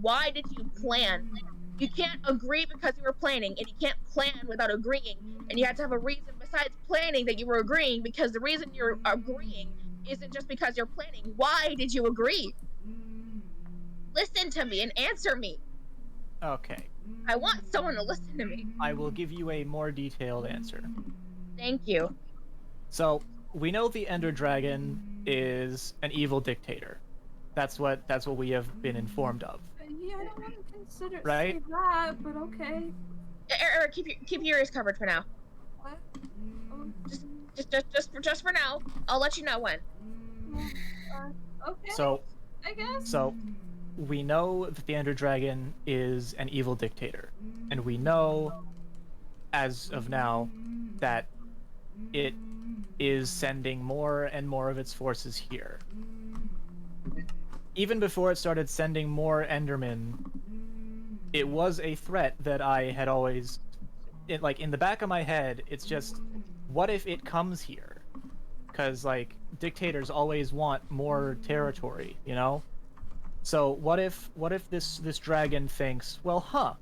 why did you plan? You can't agree because you were planning, and you can't plan without agreeing. And you have to have a reason besides planning that you were agreeing, because the reason you're agreeing isn't just because you're planning. Why did you agree? Listen to me and answer me. Okay. I want someone to listen to me. I will give you a more detailed answer. Thank you. So, we know the Ender Dragon is an evil dictator. That's what we have been informed of. Yeah, I don't want to consider Right? say that, but okay. Eric, keep your ears covered for now. What? Just for now. I'll let you know when. Okay. So, I guess. So, we know that the Ender Dragon is an evil dictator, and we know, as of now, that it is sending more and more of its forces here. Even before it started sending more Endermen, it was a threat that I had always, in the back of my head, it's just, what if it comes here? Because, like, dictators always want more territory, you know? So what if this dragon thinks, well,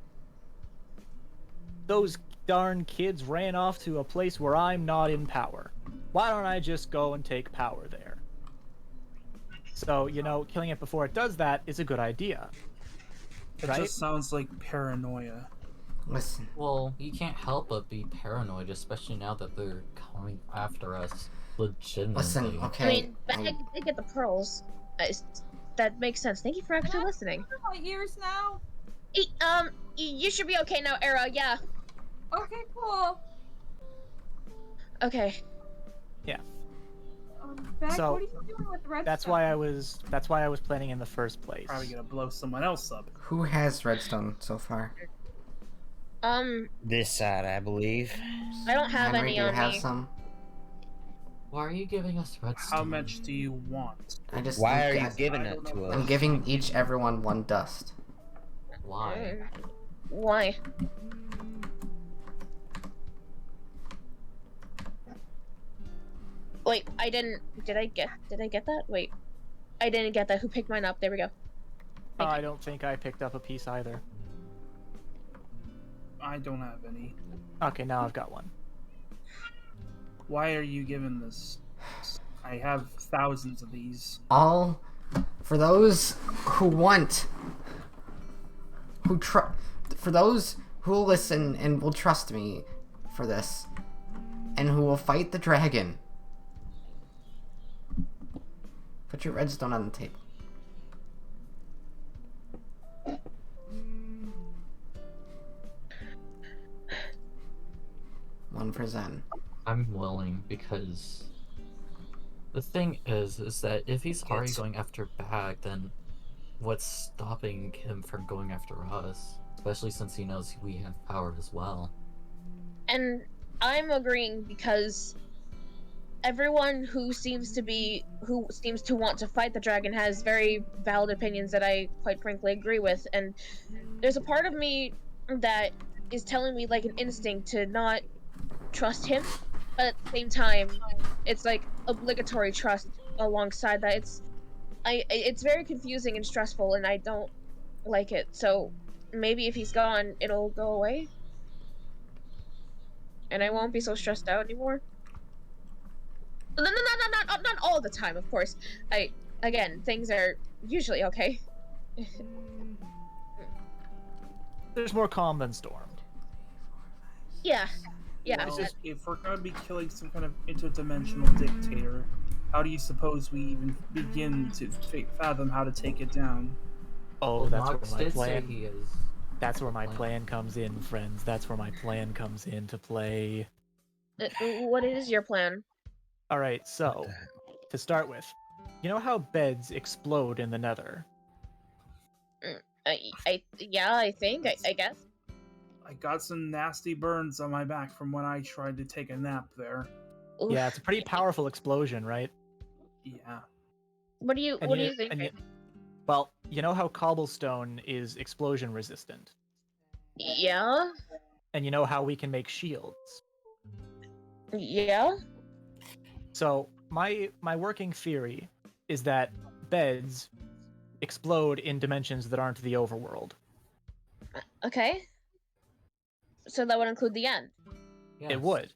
those darn kids ran off to a place where I'm not in power. Why don't I just go and take power there? So, killing it before it does that is a good idea. It right? just sounds like paranoia. Listen. Well, you can't help but be paranoid, especially now that they're coming after us legitimately. Listen, okay. I mean, Bag did get the pearls. That makes sense. Thank you for actually listening. My ears now. You should be okay now, Era. Yeah. Okay, cool. Okay. Yeah. Bag, So, what are you doing with redstone? That's why I was planning in the first place. Probably gonna blow someone else up. Who has redstone so far? This side, I believe. I don't have Henry, any do you on have me. some? Why are you giving us redstone? How much do you want? Why are you giving it to us? I'm giving everyone one dust. Why? Why? Wait, I didn't. Did I get that? Wait, I didn't get that. Who picked mine up? There we go. I don't think I picked up a piece either. I don't have any. Okay, now I've got one. Why are you giving this? I have thousands of these. All for those who want, for those who will listen and will trust me for this, and who will fight the dragon. Put your redstone on the table. One for Zen. I'm willing, because the thing is that if he's already going after Bag, then what's stopping him from going after us? Especially since he knows we have power as well. And I'm agreeing because everyone who seems to want to fight the dragon has very valid opinions that I quite frankly agree with, and there's a part of me that is telling me, like, an instinct to not trust him, but at the same time it's like obligatory trust alongside that. It's very confusing and stressful, and I don't like it. So maybe if he's gone, it'll go away and I won't be so stressed out anymore. Not all the time, of course. Again, things are usually okay. There's more calm than stormed. Yeah. Well, if we're gonna be killing some kind of interdimensional dictator, how do you suppose we even begin to fathom how to take it down? Oh, Well, that's Nox where my did plan. say he is. That's where my plan comes in, friends. That's where my plan comes into play. What is your plan? All right, so to start with, you know how beds explode in the Nether? Yeah, I think. I guess. I got some nasty burns on my back from when I tried to take a nap there. Oof. Yeah, it's a pretty powerful explosion, right? Yeah. What do you think? Well, you know how cobblestone is explosion resistant? Yeah. And you know how we can make shields? Yeah. So my working theory is that beds explode in dimensions that aren't the overworld. Okay. So that would include the end. Yes. It would.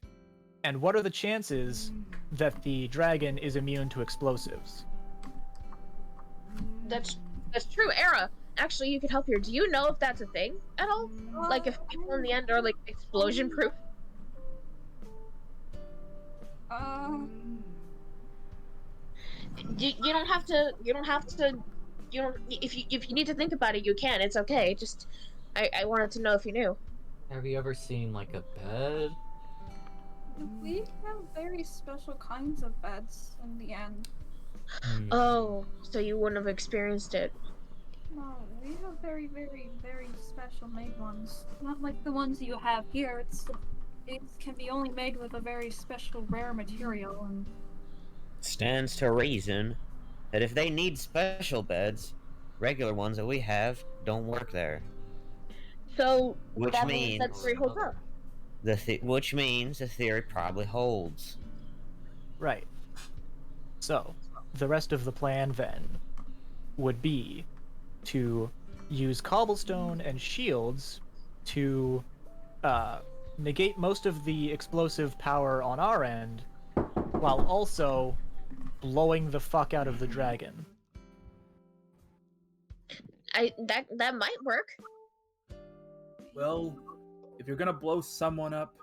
And what are the chances that the dragon is immune to explosives? That's true, Era. Actually, you could help here. Do you know if that's a thing at all? Like if people in the end are like explosion proof? You don't have to. You don't have to. You don't. If you need to think about it, you can. It's okay. Just I wanted to know if you knew. Have you ever seen like a bed? We have very special kinds of beds in the end. Oh, so you wouldn't have experienced it. No, we have very, very, very special made ones. Not like the ones you have here. It can be only made with a very special, rare material, and Stands to reason that if they need special beds, regular ones that we have don't work there. So Which that means that means theory holds up. which means the theory probably holds. Right. So, the rest of the plan then would be to use cobblestone and shields to negate most of the explosive power on our end, while also blowing the fuck out of the dragon. That might work. Well, if you're gonna blow someone up,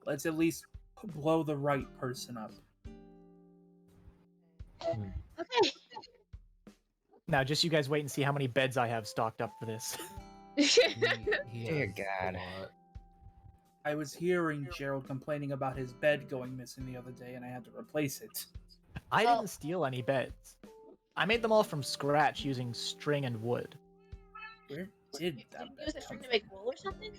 let's at least blow the right person up. Okay. Now, just you guys wait and see how many beds I have stocked up for this. Dear Yes, God. a lot. I was hearing Gerald complaining about his bed going missing the other day, and I had to replace it. I Well- didn't steal any beds. I made them all from scratch using string and wood. Where did Did that you bed use a come string to from? make wool or something?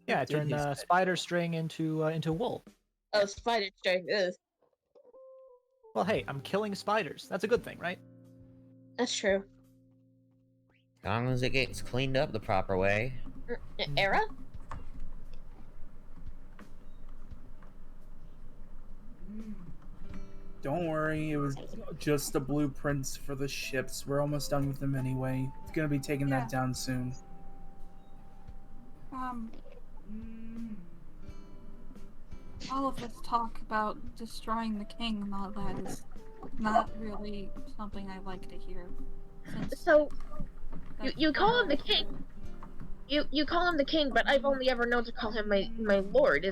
Yeah, I did turned his bed? spider string into wool. Oh, spider string. Ugh. Well, hey, I'm killing spiders. That's a good thing, right? That's true. As long as it gets cleaned up the proper way. Era? Don't worry, it was just the blueprints for the ships. We're almost done with them anyway. It's gonna be taking that down soon. all of this talk about destroying the king and all that is not really something I like to hear. Since So that's you call him the what- king. You call him the king, but I've only ever known to call him my lord.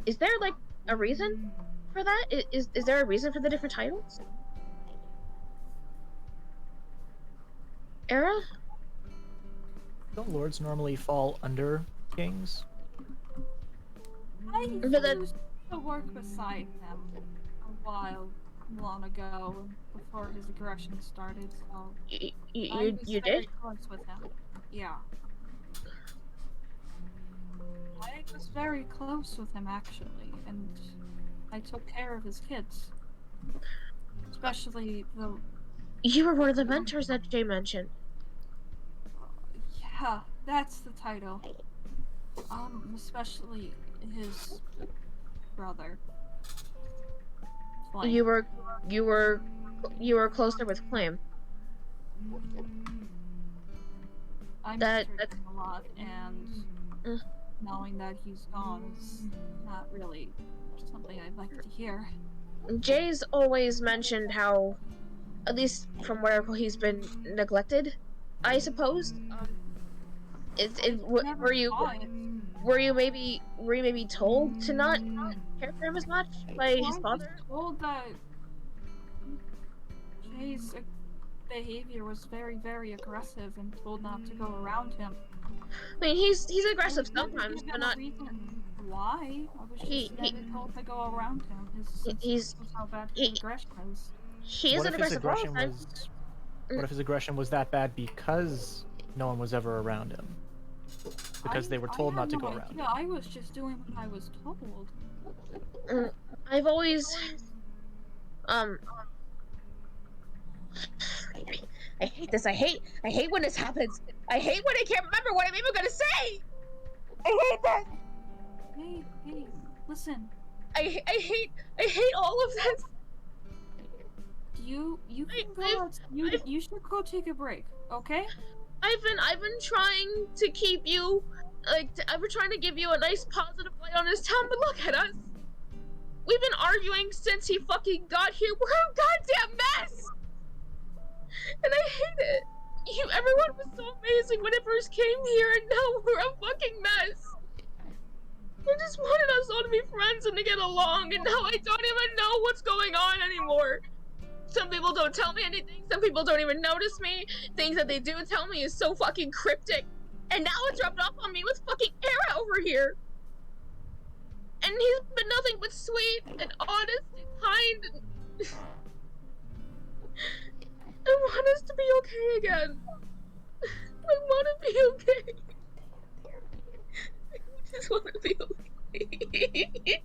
Is there like a reason for that? Is there a reason for the different titles? Era? Don't lords normally fall under kings? I But that- used to work beside him a while long ago before his aggression started, so I You was you very did? close with him. Yeah. I was very close with him actually, and I took care of his kids. Especially the You were one of the mentors that Jay mentioned. yeah, that's the title. Especially his brother. Flame. You were closer with Flame. I that- missed him a lot, and Mm. knowing that he's gone is not really something I'd like to hear. Jay's always mentioned how, at least from what I recall, he's been neglected. I suppose. Never Were you saw it. were you maybe told to not care for him as much by his I father? was told that Jay's behavior was very, very aggressive and told not to go around him. I mean, he's aggressive I was never sometimes, given but a not. reason why. I was He- just never told to go around him. He's- That's how bad he- his aggression is. He What isn't if his aggressive all the aggression time. was? What if his aggression was that bad because no one was ever around him? Because they were told I not to had go no around idea. him. I was just doing what I was told. I've always I hate this. I hate when this happens. I hate when I can't remember what I'm even gonna say. I hate that. Hey, listen. I hate all of this. Do you can go I've- out. You should go take a break, okay? I've been trying to keep you, I've been trying to give you a nice positive light on this town, but look at us. We've been arguing since he fucking got here. We're a goddamn mess! And I hate it. Everyone was so amazing when it first came here, and now we're a fucking mess. I just wanted us all to be friends and to get along, and now I don't even know what's going on anymore. Some people don't tell me anything, some people don't even notice me. Things that they do tell me is so fucking cryptic. And now it's rubbed off on me with fucking Era over here. And he's been nothing but sweet and honest and kind and... I want us to be okay again. I want to be okay. I just want to be okay.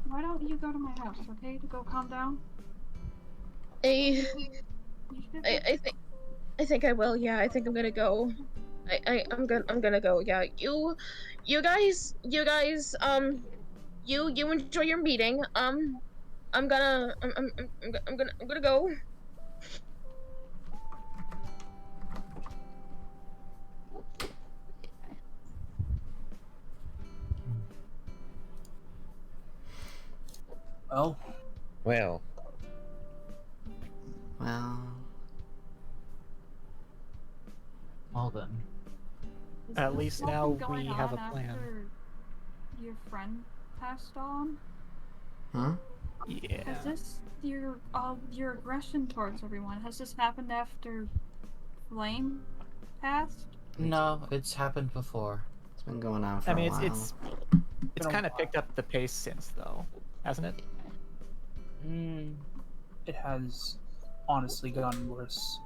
Why don't you go to my house, okay? To go calm down. I You should think I will. Yeah, I think I'm gonna go. I'm gonna go. Yeah, you guys, you enjoy your meeting. I'm gonna go. Well, Well, Well then. Is At this least something now going we have a on plan. after your friend passed on? Huh? Yeah. Has this your aggression towards everyone? Has this happened after Flame passed? No, it's happened before. It's been going on for I mean, a while. it's kind of picked up the pace since, though, hasn't it? it has honestly gotten worse.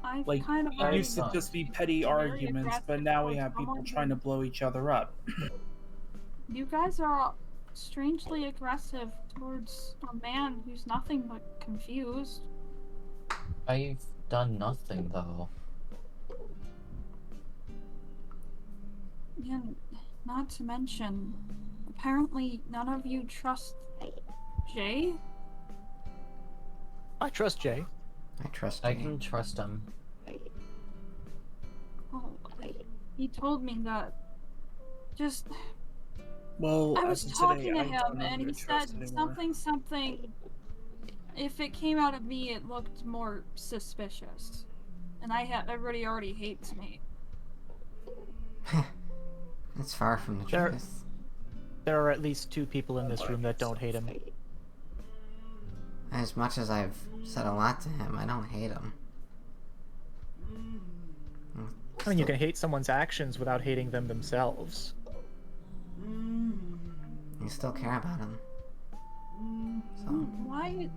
I've Like, kind of it already used to just be petty very arguments, but aggressive now we towards have people someone trying to blow each other up. You guys are strangely aggressive towards a man who's nothing but confused. I've done nothing though. And not to mention, apparently none of you trust Jay? I trust Jay. I trust I you. can trust him. Oh, he told me that. Just, Well, I was as of talking today, to I him don't know and who he to trust said anymore. something. If it came out of me, it looked more suspicious. And everybody already hates me. It's far from the There- truth. There are at least 2 people in this room that don't hate him. As much as I've said a lot to him, I don't hate him. I mean, you can hate someone's actions without hating them themselves. You still care about him. So, Why?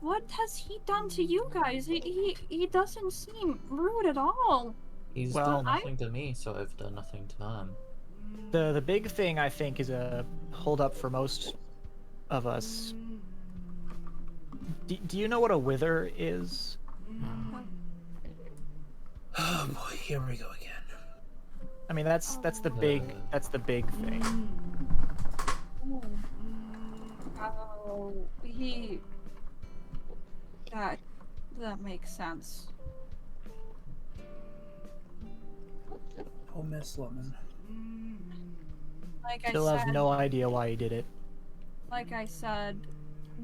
What has he done to you guys? He doesn't seem rude at all. He's Well, done nothing to me, so I've done nothing to him. The big thing, I think, is a hold-up for most of us. Do you know what a wither is? Oh boy, here we go again. I mean, that's the big thing. Oh, that makes sense. Oh, Miss Lemon. Like Still I has said, no idea why he did it. like I said,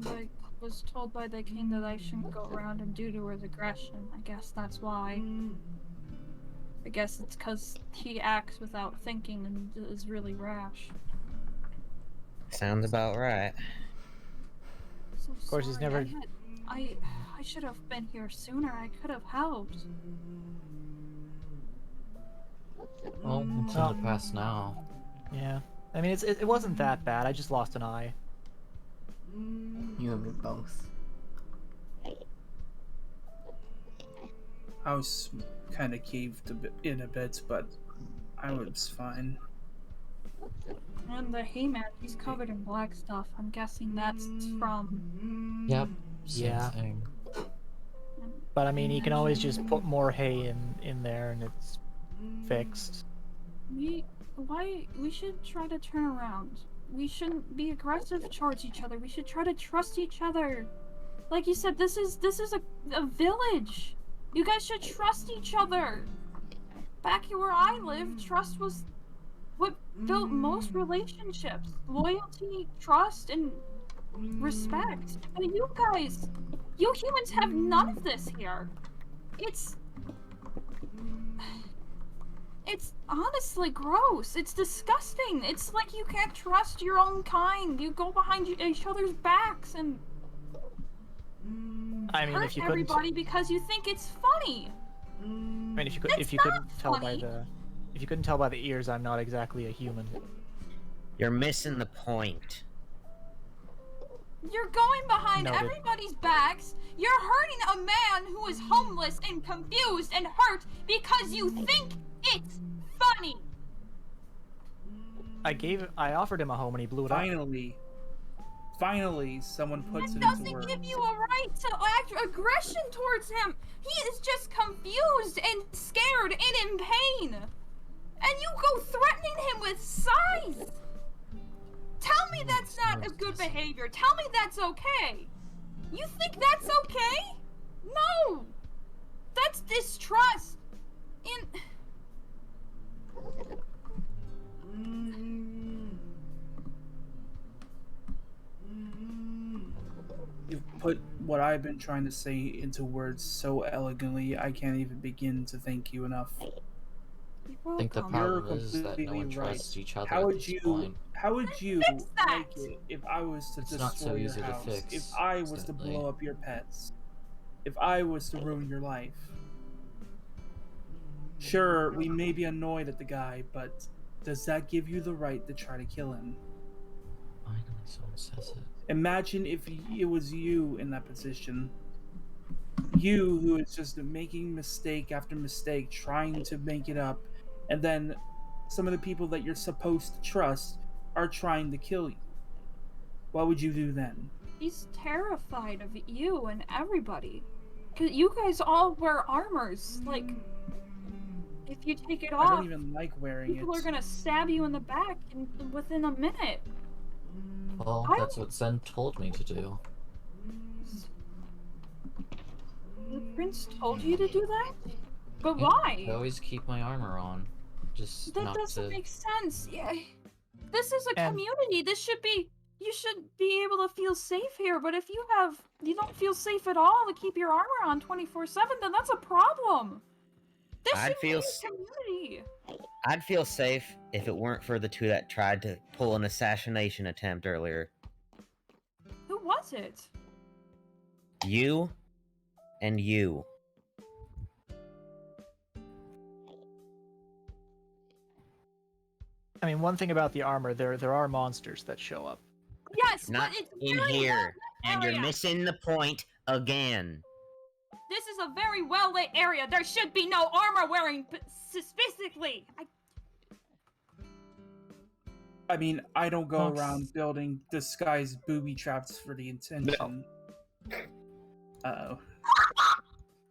I was told by the king that I shouldn't go around and due to his aggression. I guess that's why. I guess it's because he acts without thinking and is really rash. sounds about right. So Of course, he's sorry, never- I should have been here sooner. I could have helped. Well, it's in the past now. Yeah. I mean, it wasn't that bad. I just lost an eye. you and me both. I was kind of caved in a bit, but I was fine. And the Hayman, he's covered in black stuff. I'm guessing that's from. Yep. Same Yeah. thing. But I mean, he can always just put more hay in there and it's fixed. We should try to turn around. We shouldn't be aggressive towards each other. We should try to trust each other. Like you said, this is a village. You guys should trust each other. Back here where I live, trust was what built most relationships. Loyalty, trust, and respect. But you guys, you humans have none of this here. It's honestly gross. It's disgusting. It's like you can't trust your own kind. You go behind each other's backs and I mean, hurt if you couldn't, everybody because you think it's funny. I mean, if you couldn't funny. tell by the ears, I'm not exactly a human. You're missing the point. You're going behind Noted. everybody's backs. You're hurting a man who is homeless and confused and hurt because you think it's funny. I offered him a home and he blew it up. Finally, someone puts It it into doesn't words. give you a right to act aggression towards him. He is just confused and scared and in pain. And you go threatening him with size. Tell me that's not a good behavior. Tell me that's okay. You think that's okay? No. That's distrust. And You've put what I've been trying to say into words so elegantly, I can't even begin to thank you enough. I think the welcome. You're problem is that no completely one right. trusts each other How at would this you point. like that. it if I was to It's not destroy so your easy to house? fix, If I was to sadly. blow up your pets? If I was to ruin your life? Sure, we may be annoyed at the guy, but does that give you the right to try to kill him? Finally, someone says it. Imagine if it was you in that position. You who is just making mistake after mistake, trying to make it up, and then some of the people that you're supposed to trust are trying to kill you. What would you do then? He's terrified of you and everybody. 'Cause you guys all wear armors. Like, if you take it I off, don't even like wearing people it. are gonna stab you in the back within a minute. Well, I that's what Zen told me to do. The prince told you to do that? But Yeah, why? I always keep my armor on. Just That not doesn't to... make sense. Yeah. This is a And- community. You should be able to feel safe here, but if you don't feel safe at all to keep your armor on 24/7, then that's a problem. This I'd should be feel a community. I'd feel safe if it weren't for the two that tried to pull an assassination attempt earlier. Who was it? You and you. I mean, one thing about the armor, there are monsters that show up. Yes, Not but it's in very here. well-lit And you're area. missing the point again. This is a very well-lit area. There should be no armor wearing specifically. I mean, I don't go Huh. around building disguised booby traps for the intention. Uh-oh.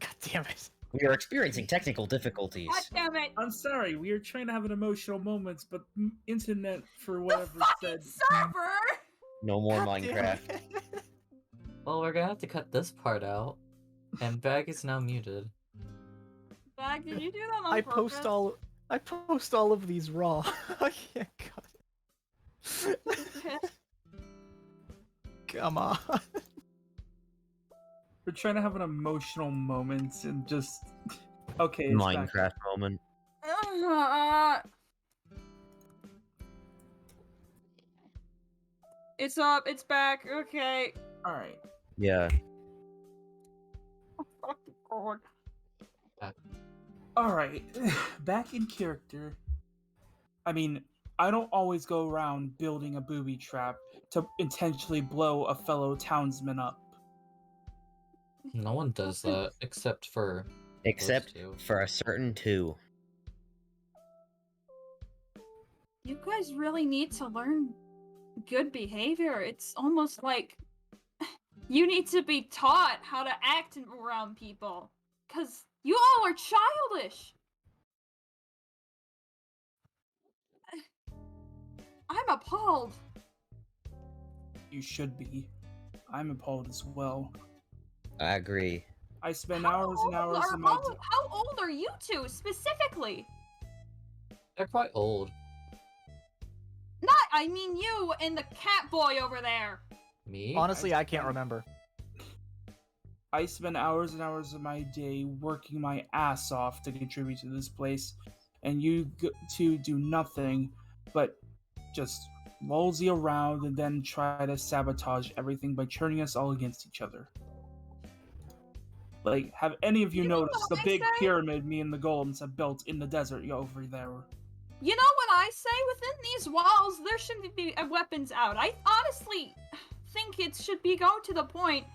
God damn it. We are experiencing technical difficulties. God damn it. I'm sorry, we were trying to have an emotional moment, but internet, for The whatever fucking said... server! No more God damn Minecraft. it. Well, we're gonna have to cut this part out. And Bag is now muted. Bag, did you do that on I purpose? post all of these raw. I can't cut it. Come on. We're trying to have an emotional moment and just... Okay, it's back. Minecraft moment. It's up, it's back, okay. Alright. Yeah. Oh, God. Alright. Back in character. I mean, I don't always go around building a booby trap to intentionally blow a fellow townsman up. No one does that, except for... Except two. for a certain two. You guys really need to learn good behavior. It's almost like you need to be taught how to act around people. Because you all are childish. I'm appalled. You should be. I'm appalled as well. I agree. I spend How hours and old hours are of my all- How old are you two specifically? They're quite old. I mean you and the cat boy over there. Me? Honestly, I can't remember. I spend hours and hours of my day working my ass off to contribute to this place, and you two do nothing but just mosey around and then try to sabotage everything by turning us all against each other. Like, have any of you You know noticed what the I big say? pyramid me and the golems have built in the desert over there? You know what I say? Within these walls, there shouldn't be weapons out. I honestly think it should be go to the point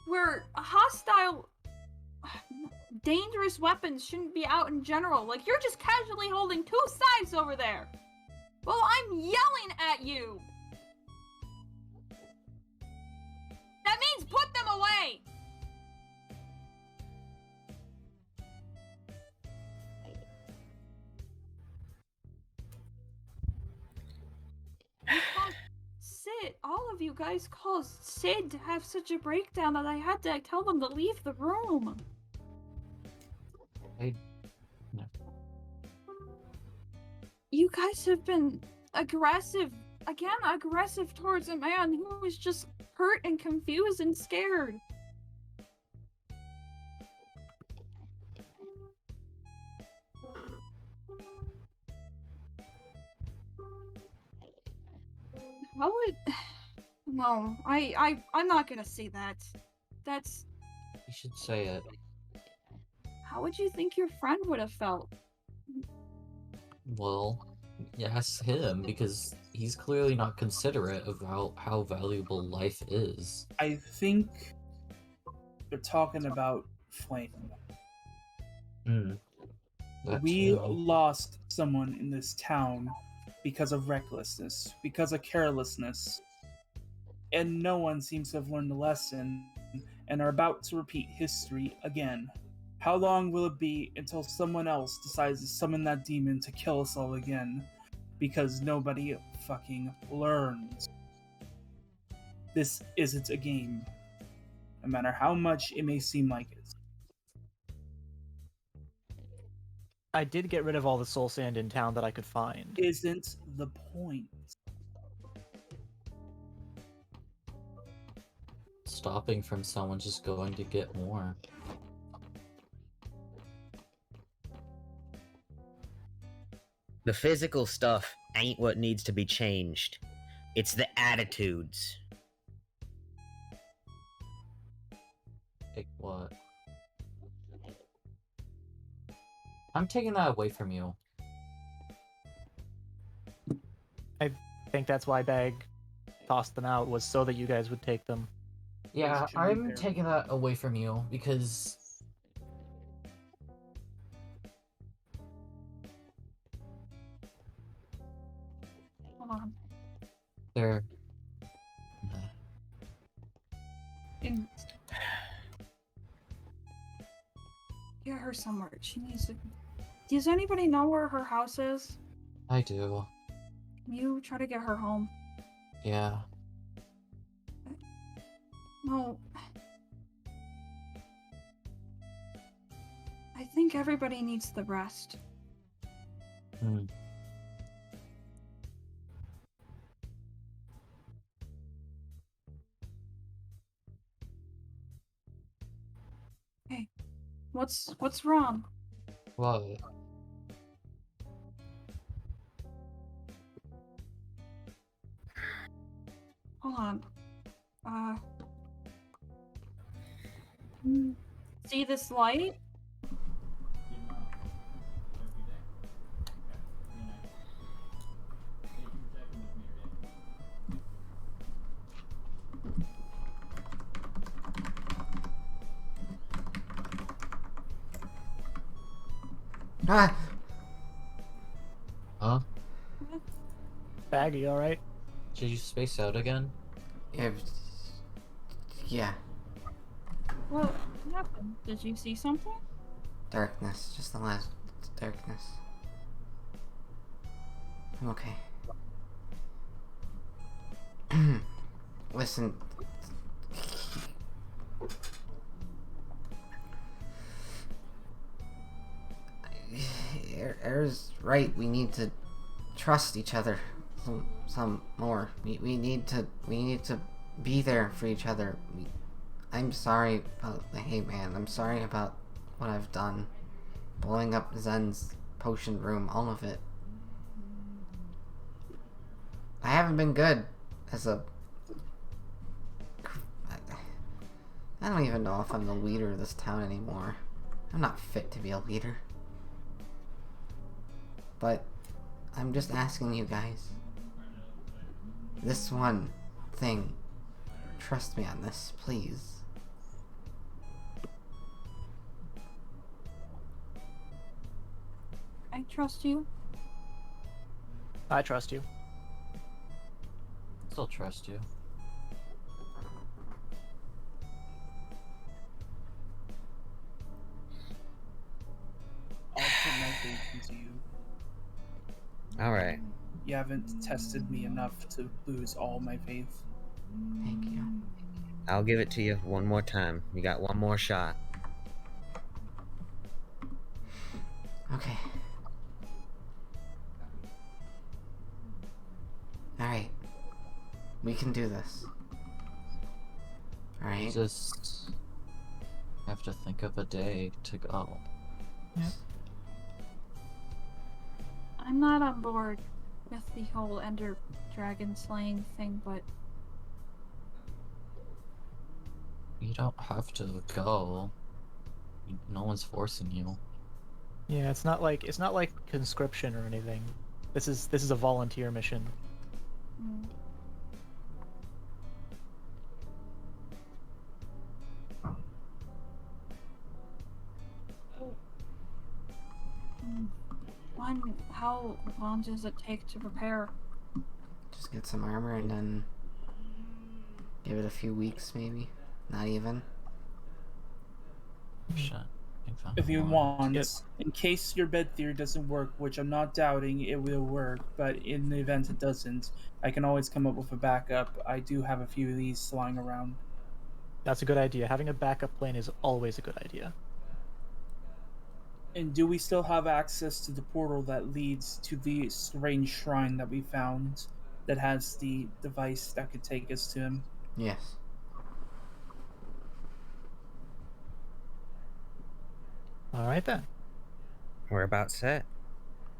where hostile, dangerous weapons shouldn't be out in general. Like, you're just casually holding two sides over there. Well, I'm yelling at you. That means put them away. Sid, all of you guys caused Sid to have such a breakdown that I had to tell them to leave the room. No. You guys have been aggressive towards a man who was just hurt and confused and scared. How would... No, I'm not gonna say that. That's... You should say it. How would you think your friend would have felt? Well, you ask him, because he's clearly not considerate of how valuable life is. I think they're talking about Flame. We lost someone in this town because of recklessness, because of carelessness, and no one seems to have learned the lesson and are about to repeat history again. How long will it be until someone else decides to summon that demon to kill us all again? Because nobody fucking learns. This isn't a game, no matter how much it may seem like it. I did get rid of all the soul sand in town that I could find. Isn't the point. Stopping from someone just going to get more. The physical stuff ain't what needs to be changed. It's the attitudes. Like what? I'm taking that away from you. I think that's why Bag tossed them out, was so that you guys would take them. Yeah, Should be I'm fair. taking that away from you, because... Hold on. they're... And get her somewhere. She needs to... Does anybody know where her house is? I do. Can you try to get her home? Yeah. No. I think everybody needs the rest. Hmm. Hey, what's wrong? What? Hold on. See this light? Ah! Huh? Baggy, alright? Did you space out again? Yeah. What happened? Did you see something? darkness. Just the last darkness. I'm okay. Listen. Air's right. We need to trust each other some more. We need to be there for each other. I'm sorry about the hate, man. I'm sorry about what I've done. Blowing up Zen's potion room, all of it. I haven't been good as a... I don't even know if I'm the leader of this town anymore. I'm not fit to be a leader. But I'm just asking you guys. This one thing. Trust me on this, please. I trust you. I trust you. Still trust you. I'll put my faith into you. Alright. You haven't tested me enough to lose all my faith. Thank you. I'll give it to you one more time. You got one more shot. Okay. Alright. We can do this. Alright? Just have to think of a day to go. I'm not on board with the whole Ender Dragon slaying thing, but You don't have to go. No one's forcing you. Yeah, it's not like conscription or anything. This is a volunteer mission. mm, how long does it take to prepare? Just get some armor and then give it a few weeks, maybe. Not even. Shit. If you want, Yep. in case your bed theory doesn't work, which I'm not doubting it will work, but in the event it doesn't, I can always come up with a backup. I do have a few of these lying around. That's a good idea. Having a backup plan is always a good idea. And do we still have access to the portal that leads to the strange shrine that we found that has the device that could take us to him? Yes. All right then. We're about set.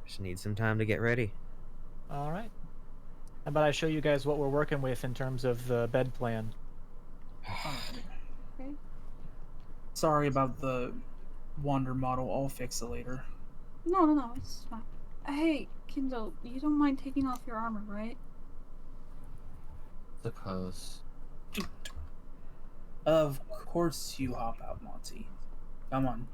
Just need some time to get ready. All right. How about I show you guys what we're working with in terms of the bed plan? Okay. Sorry about the wander model. I'll fix it later. No, it's fine. Hey, Kindle, you don't mind taking off your armor, right? Suppose. Of course you hop out, Monty. Come on.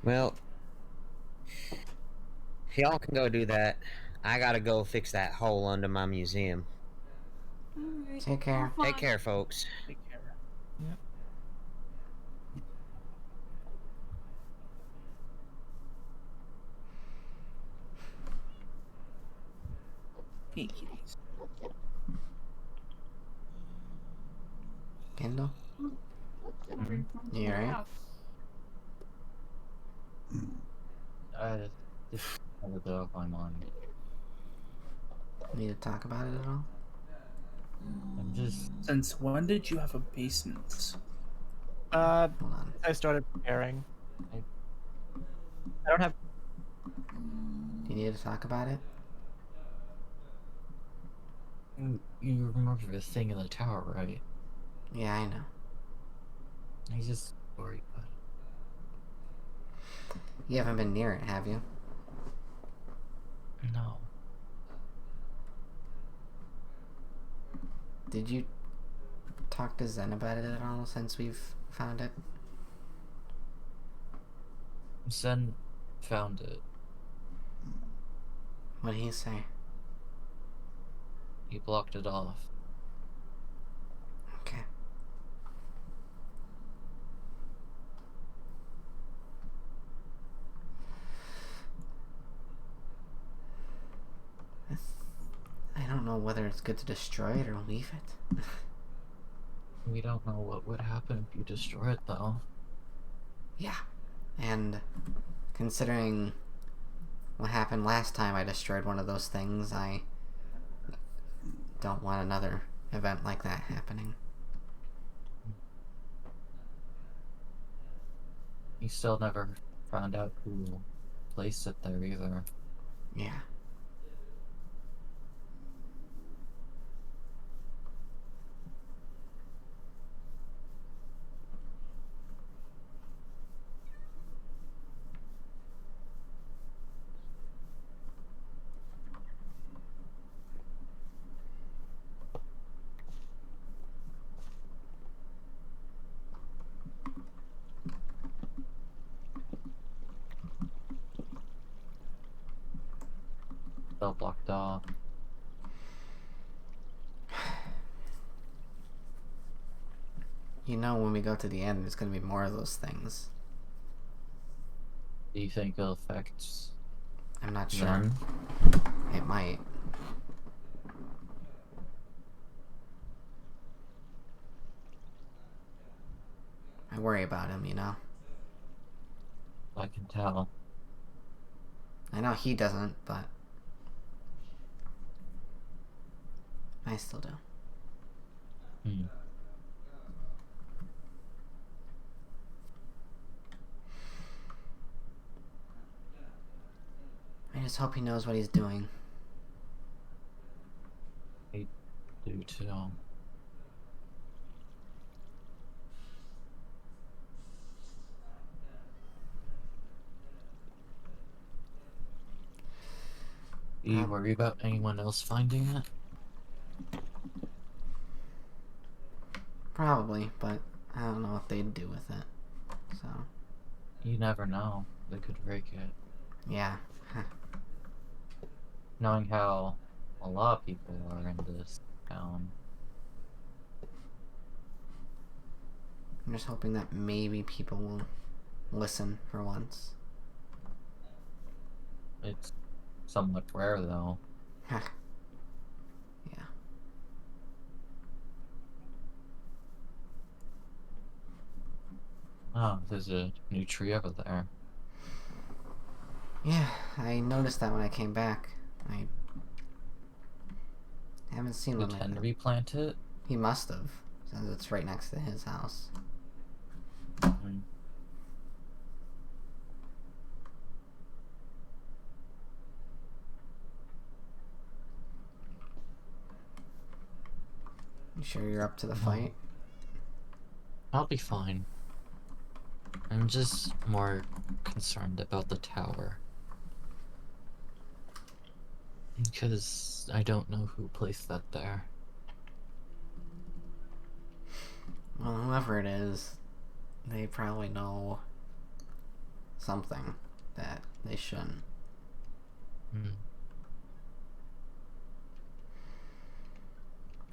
Well, y'all can go do that. I gotta go fix that hole under my museum. Alright. Take care. Have fun. Take care, folks. Take care. Yep. Hey, kitties. Kendall? Mhm. You alright? I just have a bit off my mind. Need to talk about it at all? I'm just Since when did you have a basement? Hold on. I started preparing. I don't have. Do you need to talk about it? you remember the thing in the tower, right? Yeah, I know. I just worried about it. You haven't been near it, have you? No. Did you talk to Zen about it at all since we've found it? Zen found it. What did he say? He blocked it off. Okay. I don't know whether it's good to destroy it or leave it. We don't know what would happen if you destroy it, though. Yeah. And considering what happened last time I destroyed one of those things, I don't want another event like that happening. You still never found out who placed it there either. Yeah. Still blocked off. You know, when we go to the end, there's gonna be more of those things. Do you think it'll affect I'm not sure. them? It might. I worry about him, you know? I can tell. I know he doesn't, but I still do. Hmm. I just hope he knows what he's doing. I do too. Do you worry about anyone else finding it? Probably, but I don't know what they'd do with it. So, You never know. They could break it. yeah. Knowing how a lot of people are in this town. I'm just hoping that maybe people will listen for once. It's somewhat rare, though. Yeah. Oh, there's a new tree over there. Yeah, I noticed that when I came back. I haven't seen one Did like that. Henry plant it? He must have, since it's right next to his house. Mm. You sure you're up to the fight? I'll be fine. I'm just more concerned about the tower. Because I don't know who placed that there. Well, whoever it is, they probably know something that they shouldn't. Hmm.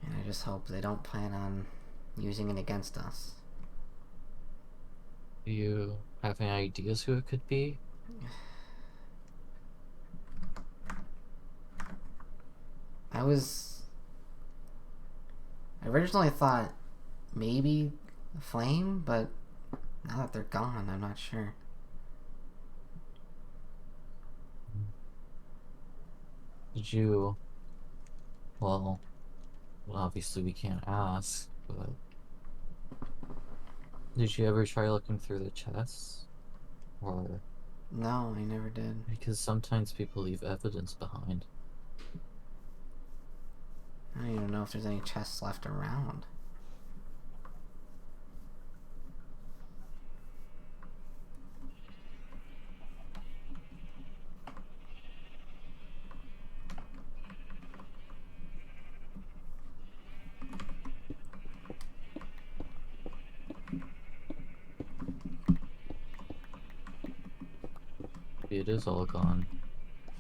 And I just hope they don't plan on using it against us. Do you have any ideas who it could be? I originally thought maybe Flame, but now that they're gone, I'm not sure. Did you... Well, obviously we can't ask, but... Did you ever try looking through the chests? Or... No, I never did. Because sometimes people leave evidence behind. I don't even know if there's any chests left around. It is all gone.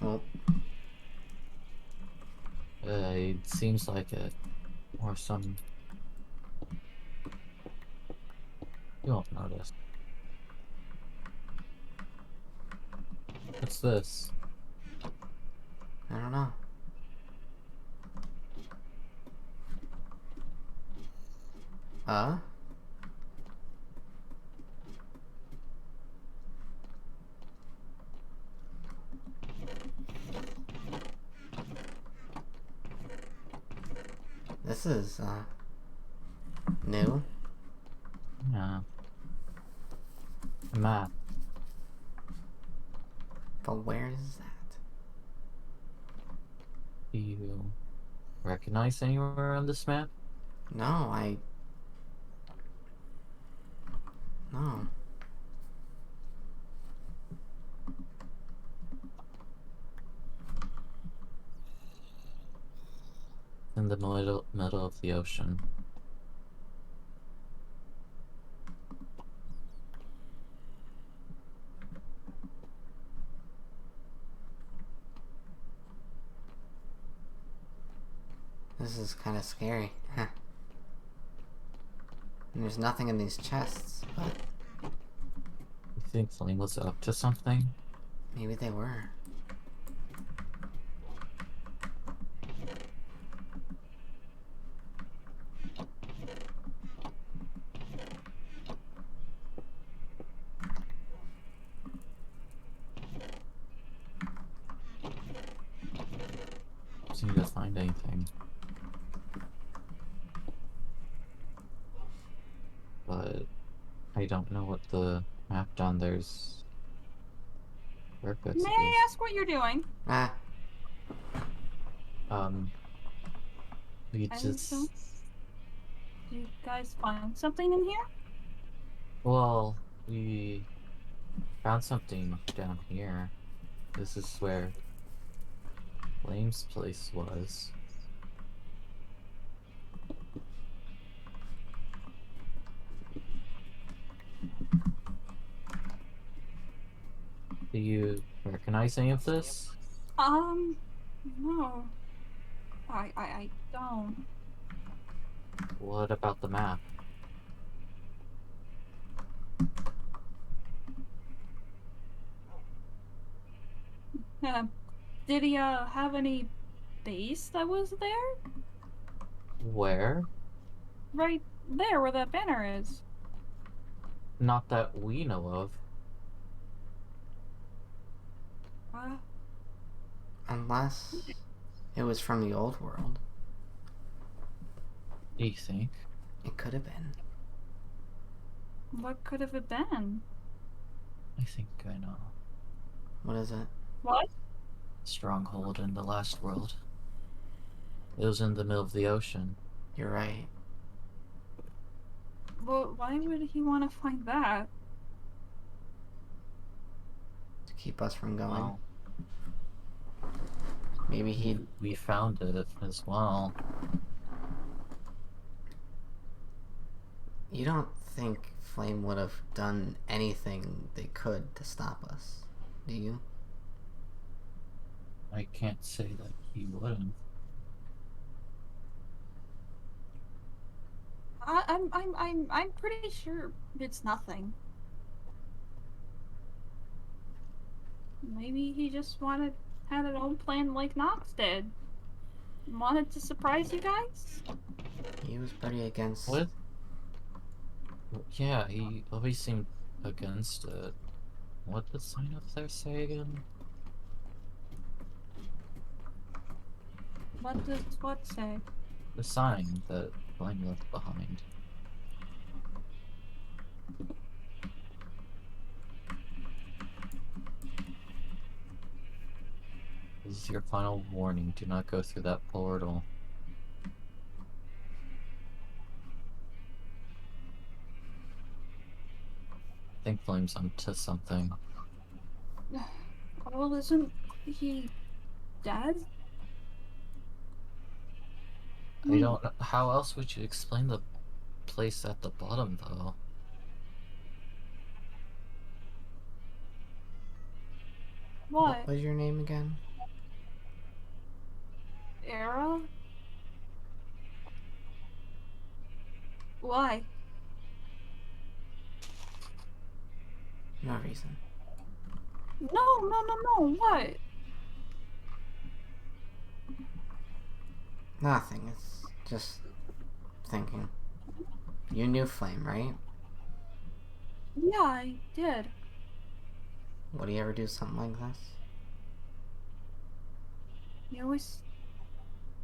Well, I It seems like it. Or some... You won't notice. What's this? I don't know. This is, new. Yeah. A map. But where is that? Do you recognize anywhere on this map? No. No. In the middle of the ocean. This is kind of scary. Huh. And there's nothing in these chests, but You think Flame was up to something? maybe they were. Seem to find anything. But I don't know what the map down there's purpose May is. I ask what you're doing? Ah, We I just... don't- Do you guys find something in here? Well, we found something down here. This is where Flame's place was. Do you recognize any of this? No. I don't. What about the map? Did he, have any base that was there? Where? Right there where that banner is. Not that we know of. unless it was from the old world. Do you think? It could have been. What could have it been? I think I know. What is it? What? Stronghold in the last world. It was in the middle of the ocean. You're right. Well, why would he want to find that? To keep us from going. Well, Maybe he'd... we found it as well. You don't think Flame would have done anything they could to stop us, do you? I can't say that he wouldn't. I'm pretty sure it's nothing. Maybe he just had an old plan like Nox did. Wanted to surprise you guys? He was pretty against... What? Yeah, he always seemed against it. What did the sign up there say again? What does what say? The sign that Flame left behind. This is your final warning. Do not go through that portal. I think Flame's onto something. Well, isn't he dead? I don't know. How else would you explain the place at the bottom, though? What? was your name again? Era? Why? No reason. No. What? Nothing. It's just thinking. You knew Flame, right? Yeah, I did. Would he ever do something like this? He always...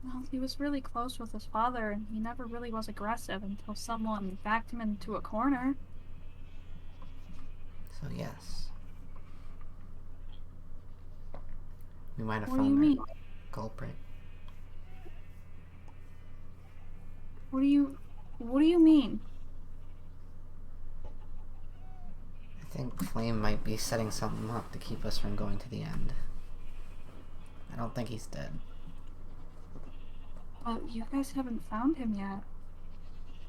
Well, he was really close with his father, and he never really was aggressive until someone backed him into a corner. So yes. We might have What do you found mean? our culprit. What do you mean? I think Flame might be setting something up to keep us from going to the end. I don't think he's dead. But you guys haven't found him yet.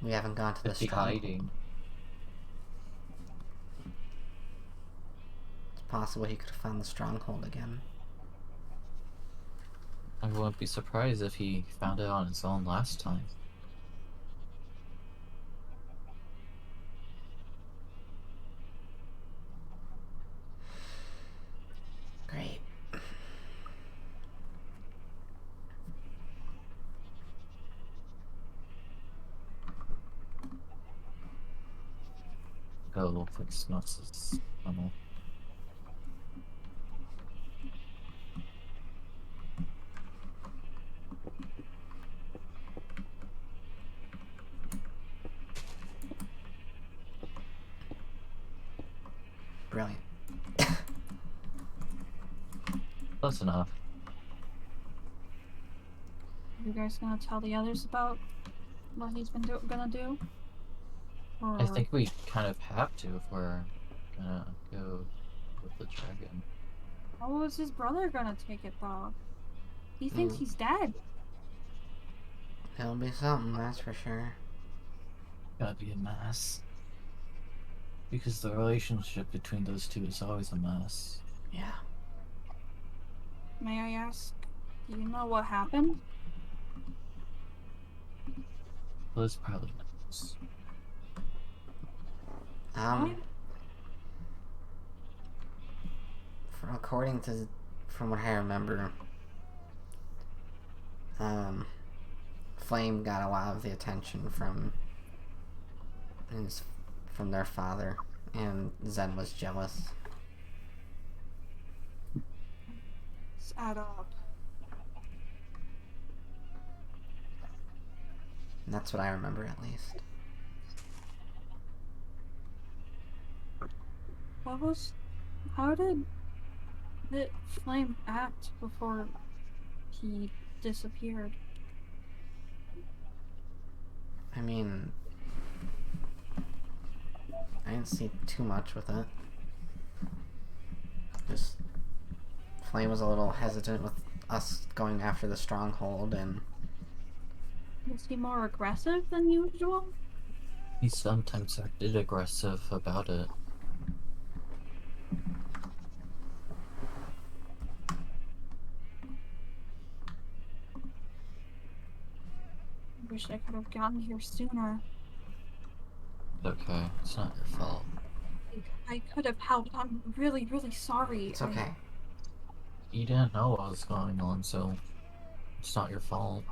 We haven't gone to the Could be stronghold. hiding. It's possible he could have found the stronghold again. I wouldn't be surprised if he found it on his own last time. Great. Go fix Nuts' tunnel. Brilliant. Close enough. You guys gonna tell the others about what he's been gonna do? Or... I think we kind of have to if we're gonna go with the dragon. How is his brother gonna take it, though? He thinks he's dead. It'll be something, that's for sure. Gotta be a mess. Because the relationship between those two is always a mess. Yeah. May I ask, do you know what happened? Liz probably knows. From what I remember, Flame got a lot of the attention from their father, and Zen was jealous. Let's add up. And that's what I remember, at least. How did the Flame act before he disappeared? I mean, I didn't see too much with it. Just Flame was a little hesitant with us going after the stronghold, and Was he more aggressive than usual? He sometimes acted aggressive about it. I wish I could have gotten here sooner. Okay, it's not your fault. I could have helped. I'm really, really sorry. it's okay. You didn't know what was going on, so it's not your fault.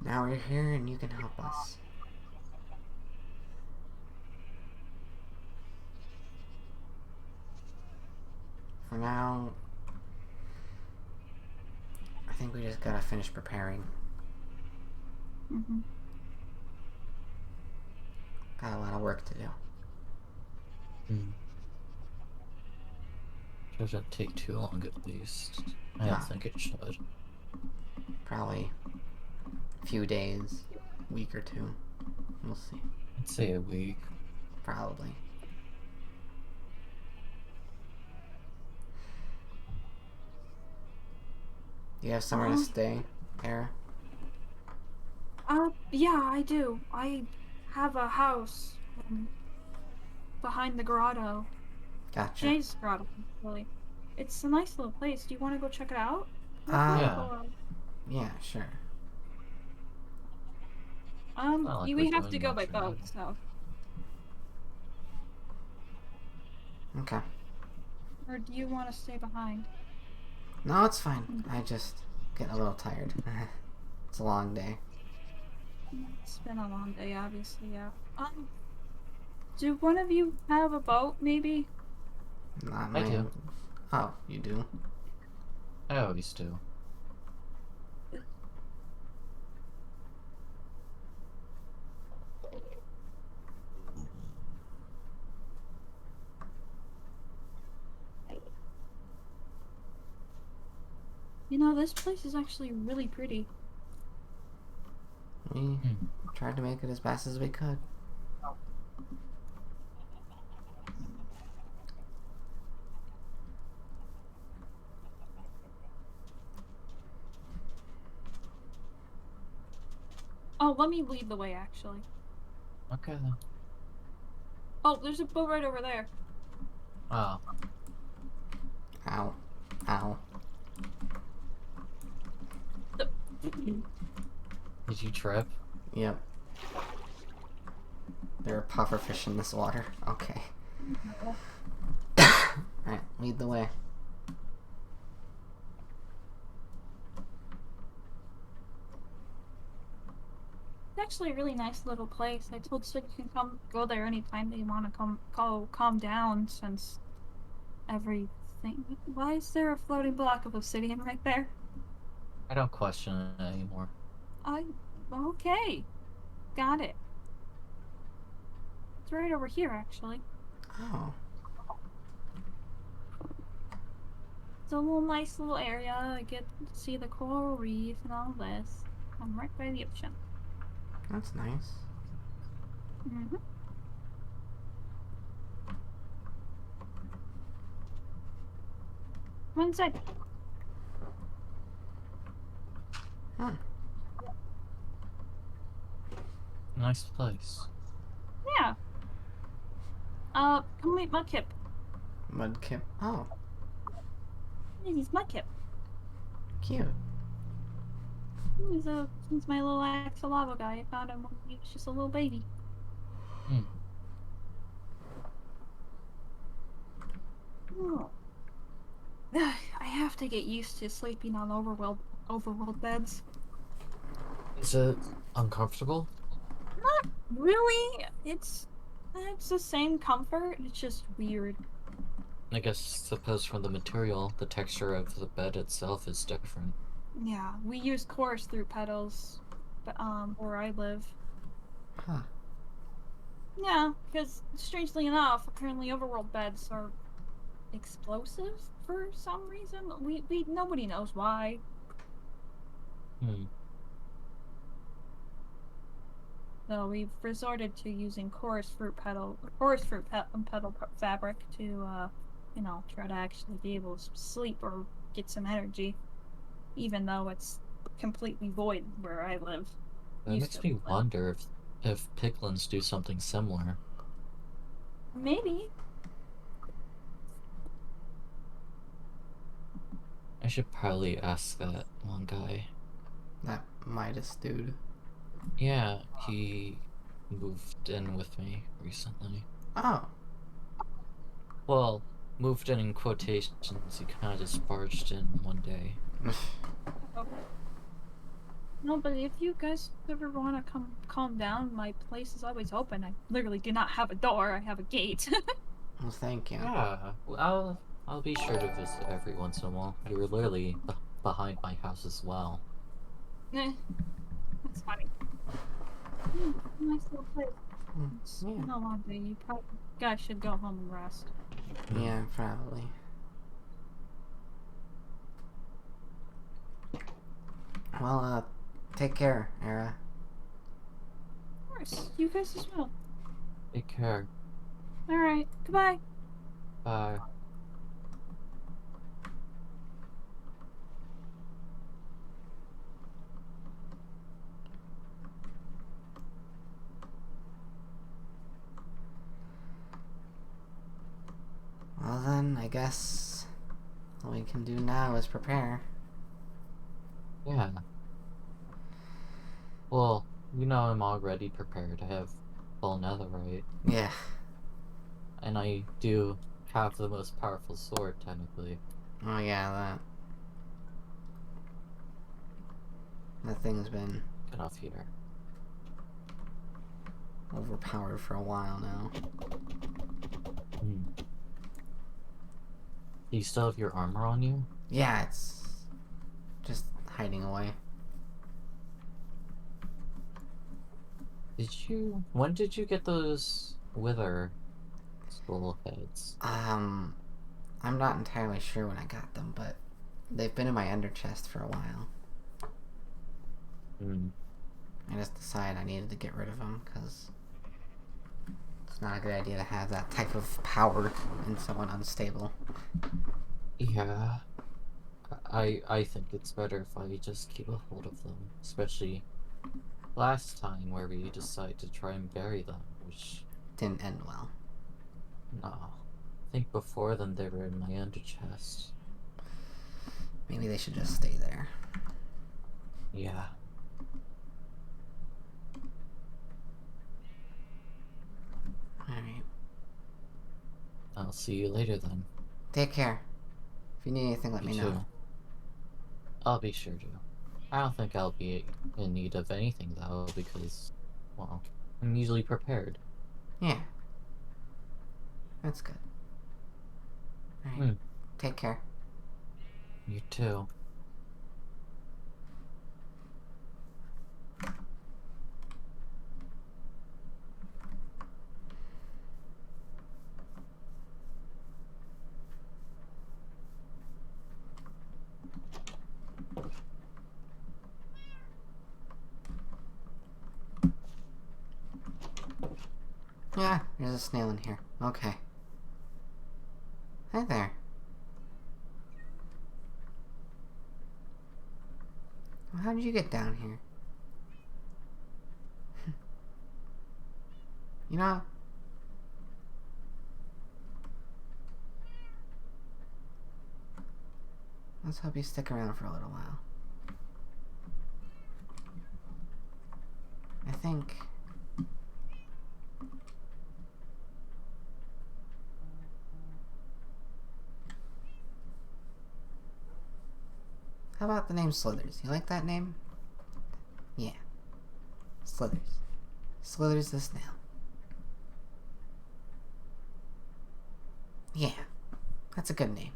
Now we're here and you can help us. For now, I think we just gotta finish preparing. Mm-hmm. Got a lot of work to do. Doesn't take too long at least. I Yeah. don't think it should. Probably a few days, week or two. We'll see. I'd say a week. Probably. Do you have somewhere to stay, Era? Yeah, I do. I have a house behind the grotto. Gotcha. Jay's grotto, really. It's a nice little place. Do you want to go check it out? Yeah. Yeah, sure. Not like we we're have to doing go by much or boat, nothing. so. Okay. Or do you want to stay behind? No, it's fine. I just get a little tired. It's a long day. It's been a long day, obviously, yeah. Do one of you have a boat, maybe? Not I my. do. Oh, you do? I always do. You know, this place is actually really pretty. We tried to make it as best as we could. Oh, let me lead the way, actually. Okay then. Oh, there's a boat right over there. Oh, Ow. Ow. did you trip? Yep. There are pufferfish in this water. Okay. Alright, lead the way. It's actually a really nice little place. I told Sid you can go there anytime that you want to calm down, since everything. Why is there a floating block of obsidian right there? I don't question it anymore. Okay. Got it. It's right over here, actually. Oh. It's a nice little area. I get to see the coral reef and all this. I'm right by the ocean. That's nice. Mm-hmm. Come inside. Hmm. Nice place. Yeah. Come meet Mudkip. Mudkip. Oh, He's Mudkip. cute. He's my little axolotl guy. I found him when he was just a little baby. Hmm. Oh. I have to get used to sleeping on overworld beds. Is it uncomfortable? Not really. It's the same comfort. It's just weird. I guess suppose from the material, the texture of the bed itself is different. Yeah, we use coarse through petals, but where I live. Huh. Yeah, because strangely enough, apparently overworld beds are explosive for some reason. We nobody knows why. Hmm. So we've resorted to using coarse fruit petal fabric to, you know, try to actually be able to sleep or get some energy, even though it's completely void where I live. That makes me wonder if piglins do something similar. Maybe. I should probably ask that one guy. That Midas dude. Yeah, he moved in with me recently. Oh. Well, moved in quotations, he kind of just barged in one day. No, but if you guys ever want to calm down, my place is always open. I literally do not have a door. I have a gate. Well, thank you. Yeah, I'll be sure to visit every once in a while. You were literally behind my house as well. That's funny. Nice little place. It's been a long day. You probably guys should go home and rest. Yeah, probably. Well, take care, Era. Of course. You guys as well. Take care. Alright. Goodbye. Bye. Well then, I guess all we can do now is prepare. Yeah. Well, You know I'm already prepared. I have full netherite. Yeah. And I do have the most powerful sword, technically. Oh yeah, that thing's been Get off here. overpowered for a while now. Hmm. Do you still have your armor on you? Yeah, it's just hiding away. When did you get those wither skull heads? I'm not entirely sure when I got them, but they've been in my ender chest for a while. Hmm. I just decided I needed to get rid of them because it's not a good idea to have that type of power in someone unstable. Yeah. I think it's better if I just keep a hold of them. Especially last time where we decided to try and bury them, which... Didn't end well. No. I think before then they were in my ender chest. Maybe they should just stay there. Yeah. Alright. I'll see you later then. Take care. If you need anything, let me You know. too. I'll be sure to. I don't think I'll be in need of anything though, because, well, I'm usually prepared. Yeah. That's good. Alright. Hmm. Take care. You too. Yeah, there's a snail in here. Okay. Hi there. Well, how did you get down here? You know... Let's hope you stick around for a little while. I think... How about the name Slithers? You like that name? Yeah. Slithers. Slithers the snail. Yeah. That's a good name.